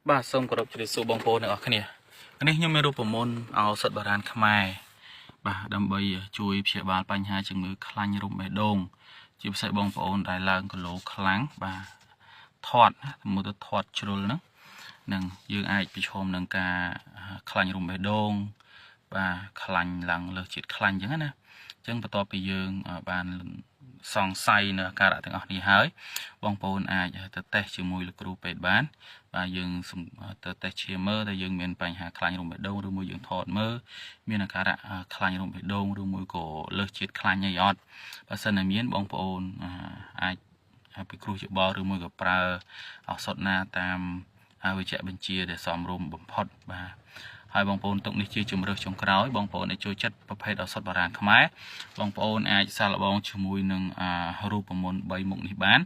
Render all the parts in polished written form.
បាទសូមគោរពជម្រាបសួរបងប្អូនទាំងអស់គ្នានេះខ្ញុំមានរូបមន្តឱសថបុរាណខ្មែរបាទដើម្បីជួយព្យាបាលបញ្ហាជំងឺខ្លាញ់រោមបេះដូងជាពិសេសបងប្អូនដែលឡើងគីឡូខ្លាំងបាទធាត់មួយទៅធាត់ជ្រុលហ្នឹងនឹងយើងអាចប្រឈមនឹងការខ្លាញ់រោមបេះដូងបាទខ្លាញ់ឡើងលើសជាតិខ្លាញ់អញ្ចឹងណាអញ្ចឹងបន្ទាប់ពីយើងបានសង្ស័យនៅអាការៈទាំងអស់នេះហើយបងប្អូនអាចទៅតេស្តជាមួយលោកគ្រូពេទ្យបានបាទយើងទៅតេស្តឈាមមើលថាយើងមានបញ្ហាខ្លាញ់រោមបេះដូងឬមួយយើងថតមើលមានអាការៈខ្លាញ់រោមបេះដូងឬមួយក៏លើសជាតិខ្លាញ់អីអត់បើសិនតែមានបងប្អូនអាចពិគ្រោះយោបល់ឬមួយក៏ប្រើឱសថណាតាមវេជ្ជបញ្ជាដែលសមរម្យបំផុតបាទហើយបងប្អូនទុកនេះជាជំរើសចុងក្រោយបងប្អូនដែលចូលចិត្តប្រភេទឱសថបុរាណខ្មែរបងប្អូនអាចសាកល្បងជាមួយនឹងរូបមន្ត3មុខនេះបាន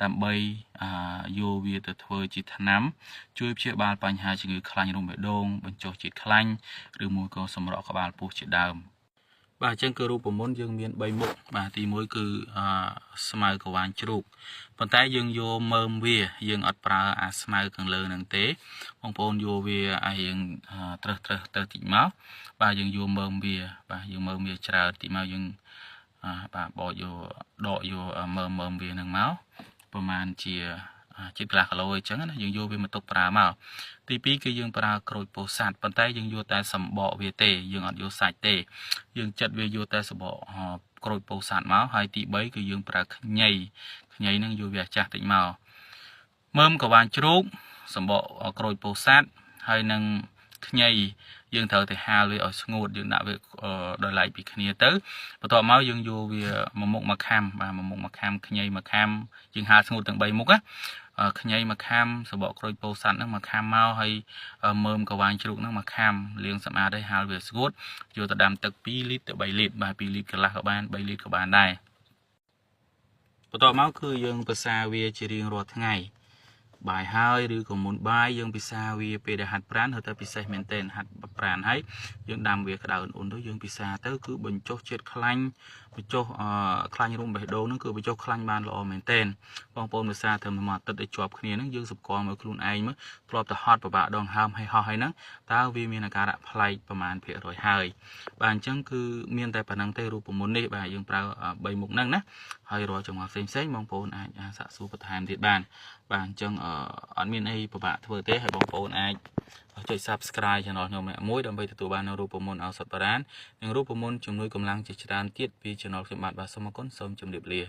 ដើម្បីយកវាទៅធ្វើជាថ្នាំជួយព្យាបាលបញ្ហាជំងឺខ្លាញ់រោមបេះដូងបញ្ចុះជាតិខ្លាញ់ឬមួយក៏សម្រក់ក្បាលពោះជាដើមបាទអញ្ចឹងគឺរូបមន្តយើងមាន3មុខបាទទី1គឺស្មៅកវាញជ្រូកប៉ុន្តែយើងយកមើមវាយើងអត់ប្រើអាស្មៅខាងលើនឹងទេបងប្អូនយកវាឲ្យយើងត្រឹសទៅតិចមកបាទយើងយកមើមវាបាទយើងមើមវាច្រើនតិចមកយើងបាទបកយកដកយកមើមវានឹងមកប្រហែលជាជិតកន្លះគីឡូអញ្ចឹងណាយើងយកវាមកទុកប្រើមកទី2គឺយើងប្រើក្រូចពោធិ៍សាត់ប៉ុន្តែយើងយកតែសម្បកវាទេយើងអត់យកសាច់ទេយើងចិតវាយកតែសម្បកក្រូចពោធិ៍សាត់មកហើយទី3គឺយើងប្រើខ្ញីនឹងយកវាចាស់តិចមកមើមកវាញជ្រូកសម្បកក្រូចពោធិ៍សាត់ហើយនឹងខ្ញីយើងត្រូវតែហាលវាឲ្យស្ងួតយើងដាក់វាដោយឡែកពីគ្នាទៅបន្ទាប់មកយើងយកវាមួយមុខមួយខាំបាទមួយមុខមួយខាំខ្ញីមួយខាំយើងហាលស្ងួតទាំង3មុខណាខ្ញីមួយខាំសបកក្រូចពោធិ៍សាត់ហ្នឹងមួយខាំមកហើយមើមកវាញជ្រូកហ្នឹងមួយខាំលាងសម្អាតឲ្យហាលវាស្ងួតយកទៅដាំទឹក2លីត្រទៅ3លីត្របាទ2លីត្រកន្លះក៏បាន3លីត្រក៏បានដែរបន្ទាប់មកគឺយើងប្រសាវាជារៀងរាល់ថ្ងៃបាយហើយឬក៏មុនបាយយើងពិសាវាពេលដែលហាត់ប្រាណហើយទៅពិសេសមែនទែនហាត់ប្រាណហើយយើងដាំវាក្តៅឧណ្ហទៅយើងពិសាទៅគឺបញ្ចុះជាតិខ្លាញ់បញ្ចុះខ្លាញ់រោមបេះដូងហ្នឹងគឺបញ្ចុះខ្លាញ់បានល្អមែនទែនបងប្អូនពិសាត្រឹមមួយអាទិត្យដែលជាប់គ្នាហ្នឹងយើងសម្គាល់មើលខ្លួនឯងមើលធ្លាប់តែហត់ពិបាកដងហើមហើយហោះហើយហ្នឹងតើវាមានអាការៈប្លែកប្រមាណភាគរយហើយបាទអញ្ចឹងគឺមានតែប៉ុណ្្នឹងទេរូបមន្តនេះបាទយើងប្រើ3មុខហ្នឹងណាហើយរាល់ចង្វាក់ផ្សេងបងប្អូនអាចសាកសួរបន្ថែមទៀតបានបាទអញ្ចឹងអត់មានអីពិបាកធ្វើទេហើយបងប្អូនអាចចុច Subscribe Channel ខ្ញុំមួយដើម្បីទទួលបាននូវរូបមន្តឱសថបុរាណនិងរូបមន្តជំនួយកម្លាំងជាច្រើនទៀតពី Channel ខ្ញុំបាទសូមអរគុណសូមជម្រាបលា